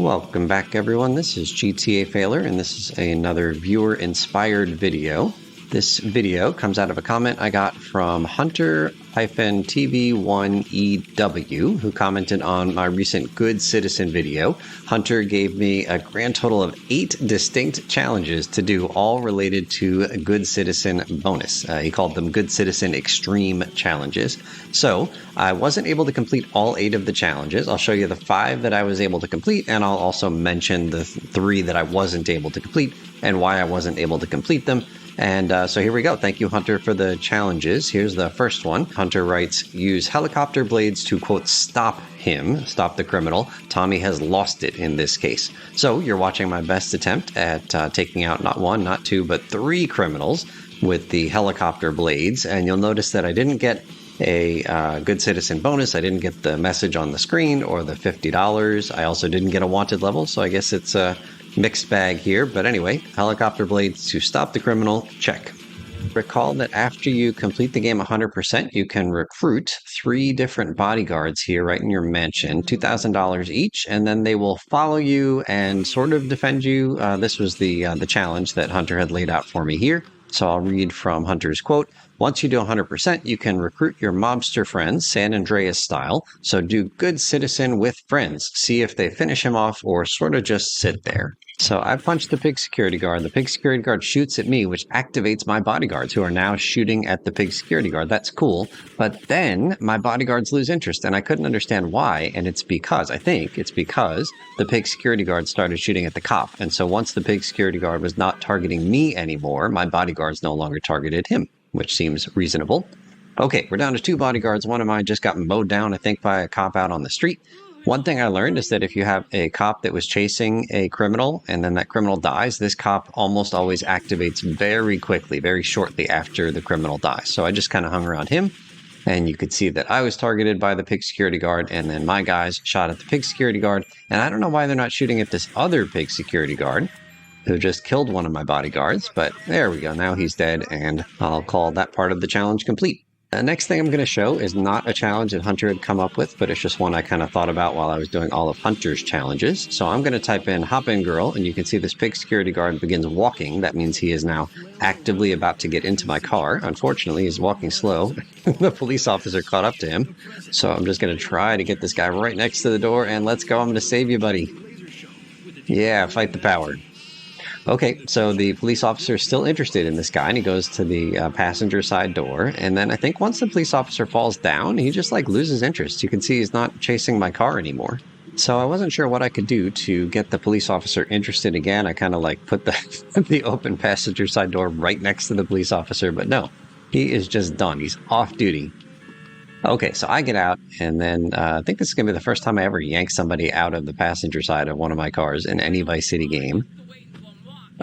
Welcome back, everyone. This is GTA Failer, and this is another viewer-inspired video. This video comes out of a comment I got from Hunter-TV1EW, who commented on my recent Good Citizen video. Hunter gave me a grand total of 8 distinct challenges to do, all related to a Good Citizen bonus. He called them Good Citizen Extreme challenges. So I wasn't able to complete all 8 of the challenges. I'll show you the 5 that I was able to complete, and I'll also mention the 3 that I wasn't able to complete and why I wasn't able to complete them. And so here we go. Thank you, Hunter, for the challenges. Here's the first one. Hunter writes, use helicopter blades to, quote, stop him, stop the criminal. Tommy has lost it in this case. So you're watching my best attempt at taking out not 1, not 2, but 3 criminals with the helicopter blades. And you'll notice that I didn't get a Good Citizen bonus. I didn't get the message on the screen or the $50. I also didn't get a wanted level, so I guess it's a mixed bag here. But anyway, helicopter blades to stop the criminal, check. Recall that after you complete the game 100%, you can recruit 3 different bodyguards here right in your mansion, $2,000 each, and then they will follow you and sort of defend you. This was the challenge that Hunter had laid out for me here. So I'll read from Hunter's quote. Once you do 100%, you can recruit your mobster friends, San Andreas style. So do Good Citizen with friends. See if they finish him off or sort of just sit there. So I punched the pig security guard. The pig security guard shoots at me, which activates my bodyguards, who are now shooting at the pig security guard. That's cool. But then my bodyguards lose interest, and I couldn't understand why. And it's because, I think it's because the pig security guard started shooting at the cop. And so once the pig security guard was not targeting me anymore, my bodyguards no longer targeted him, which seems reasonable. Okay, we're down to 2 bodyguards. One of mine just got mowed down, I think, by a cop out on the street. One thing I learned is that if you have a cop that was chasing a criminal and then that criminal dies, this cop almost always activates very quickly, very shortly after the criminal dies. So I just kind of hung around him, and you could see that I was targeted by the pig security guard, and then my guys shot at the pig security guard. And I don't know why they're not shooting at this other pig security guard who just killed one of my bodyguards, but there we go. Now he's dead, and I'll call that part of the challenge complete. The next thing I'm going to show is not a challenge that Hunter had come up with, but it's just one I kind of thought about while I was doing all of Hunter's challenges. So I'm going to type in hop in girl, and you can see this pig security guard begins walking. That means he is now actively about to get into my car. Unfortunately, he's walking slow. The police officer caught up to him. So I'm just going to try to get this guy right next to the door, and let's go. I'm going to save you, buddy. Yeah, fight the power. Okay, so the police officer is still interested in this guy, and he goes to the passenger side door. And then I think once the police officer falls down, he just loses interest. You can see he's not chasing my car anymore. So I wasn't sure what I could do to get the police officer interested again. I kind of put the open passenger side door right next to the police officer, but no, he is just done. He's off duty. Okay, so I get out, and then I think this is going to be the first time I ever yank somebody out of the passenger side of one of my cars in any Vice City game.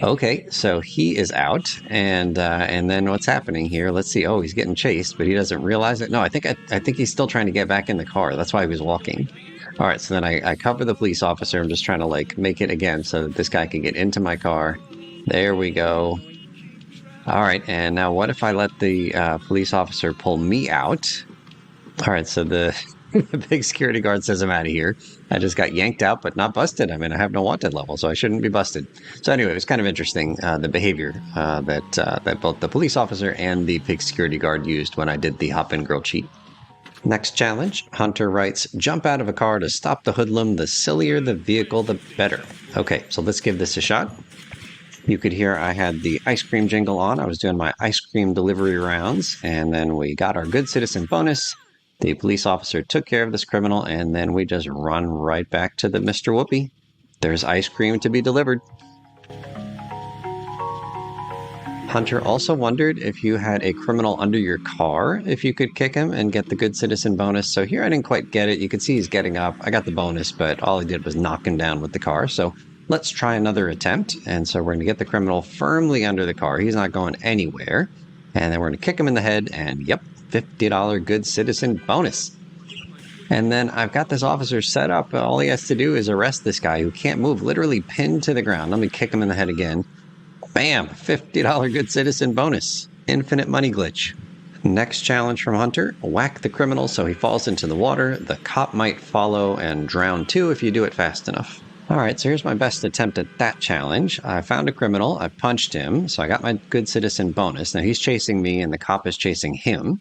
Okay, so he is out, and then what's happening here? Let's see. Oh, he's getting chased, but he doesn't realize it. No, I think he's still trying to get back in the car. That's why he was walking. All right, so then I cover the police officer. I'm just trying to make it again so that this guy can get into my car. There we go. All right, and now what if I let the police officer pull me out? All right, so the big security guard says I'm out of here. I just got yanked out, but not busted. I mean, I have no wanted level, so I shouldn't be busted. So anyway, it was kind of interesting, the behavior that both the police officer and the pig security guard used when I did the hop in girl cheat. Next challenge, Hunter writes, jump out of a car to stop the hoodlum. The sillier the vehicle, the better. Okay, so let's give this a shot. You could hear I had the ice cream jingle on. I was doing my ice cream delivery rounds, and then we got our Good Citizen bonus. The police officer took care of this criminal, and then we just run right back to the Mr. Whoopi. There's ice cream to be delivered. Hunter also wondered if you had a criminal under your car, if you could kick him and get the Good Citizen bonus. So here I didn't quite get it. You can see he's getting up. I got the bonus, but all he did was knock him down with the car. So let's try another attempt. And so we're going to get the criminal firmly under the car. He's not going anywhere. And then we're going to kick him in the head, and yep, $50 Good Citizen bonus. And then I've got this officer set up. All he has to do is arrest this guy who can't move, literally pinned to the ground. Let me kick him in the head again. Bam, $50 Good Citizen bonus. Infinite money glitch. Next challenge from Hunter, whack the criminal so he falls into the water. The cop might follow and drown too if you do it fast enough. All right, so here's my best attempt at that challenge. I found a criminal, I punched him, so I got my good citizen bonus. Now he's chasing me and the cop is chasing him.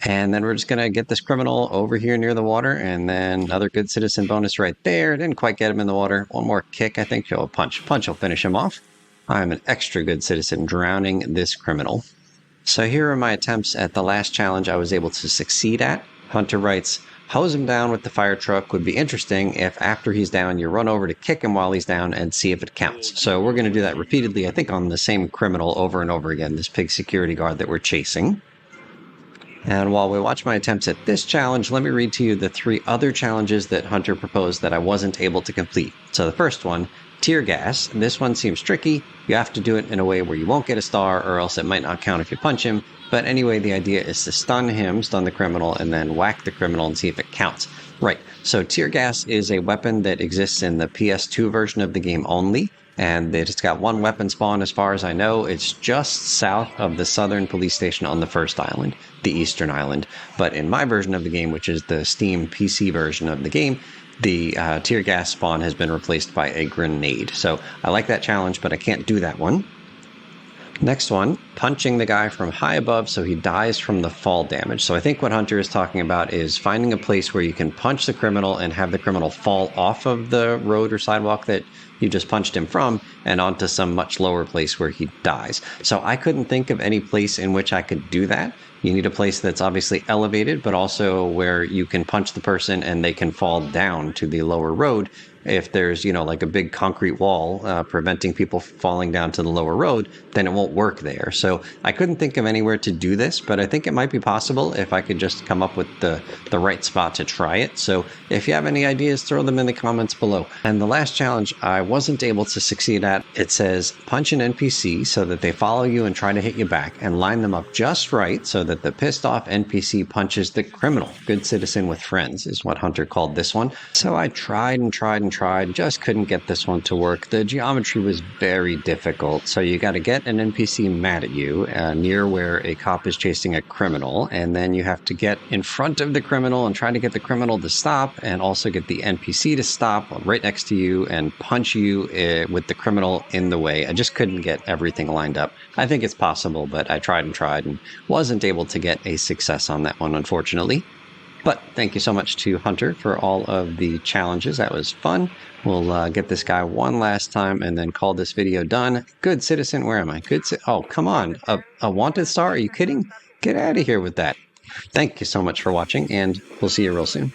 And then we're just going to get this criminal over here near the water, and then another good citizen bonus right there. Didn't quite get him in the water. One more kick, I think. Oh, punch. Punch will finish him off. I'm an extra good citizen drowning this criminal. So here are my attempts at the last challenge I was able to succeed at. Hunter writes, hose him down with the fire truck would be interesting if after he's down, you run over to kick him while he's down and see if it counts. So we're going to do that repeatedly, I think on the same criminal over and over again, this pig security guard that we're chasing. And while we watch my attempts at this challenge, let me read to you the 3 other challenges that Hunter proposed that I wasn't able to complete. So the first one, tear gas. This one seems tricky. You have to do it in a way where you won't get a star, or else it might not count if you punch him. But anyway, the idea is to stun the criminal, and then whack the criminal and see if it counts. Right, so tear gas is a weapon that exists in the PS2 version of the game only. And it's got 1 weapon spawn as far as I know. It's just south of the southern police station on the first island, the eastern island. But in my version of the game, which is the Steam PC version of the game, the tear gas spawn has been replaced by a grenade. So I like that challenge, but I can't do that one. Next one, punching the guy from high above so he dies from the fall damage. So I think what Hunter is talking about is finding a place where you can punch the criminal and have the criminal fall off of the road or sidewalk that you just punched him from and onto some much lower place where he dies. So I couldn't think of any place in which I could do that. You need a place that's obviously elevated, but also where you can punch the person and they can fall down to the lower road. If there's, like a big concrete wall preventing people falling down to the lower road, then it won't work there. So I couldn't think of anywhere to do this, but I think it might be possible if I could just come up with the right spot to try it. So if you have any ideas, throw them in the comments below. And the last challenge I wasn't able to succeed at, it says punch an NPC so that they follow you and try to hit you back, and line them up just right so that the pissed off NPC punches the criminal. Good citizen with friends is what Hunter called this one. So I tried, just couldn't get this one to work. The geometry was very difficult. So you got to get an NPC mad at you near where a cop is chasing a criminal, and then you have to get in front of the criminal and try to get the criminal to stop, and also get the NPC to stop right next to you and punch you with the criminal in the way. I just couldn't get everything lined up. I think it's possible, but I tried and wasn't able to get a success on that one, unfortunately. But thank you so much to Hunter for all of the challenges. That was fun. We'll get this guy one last time and then call this video done. Good citizen, where am I? Oh, come on. A wanted star? Are you kidding? Get out of here with that. Thank you so much for watching, and we'll see you real soon.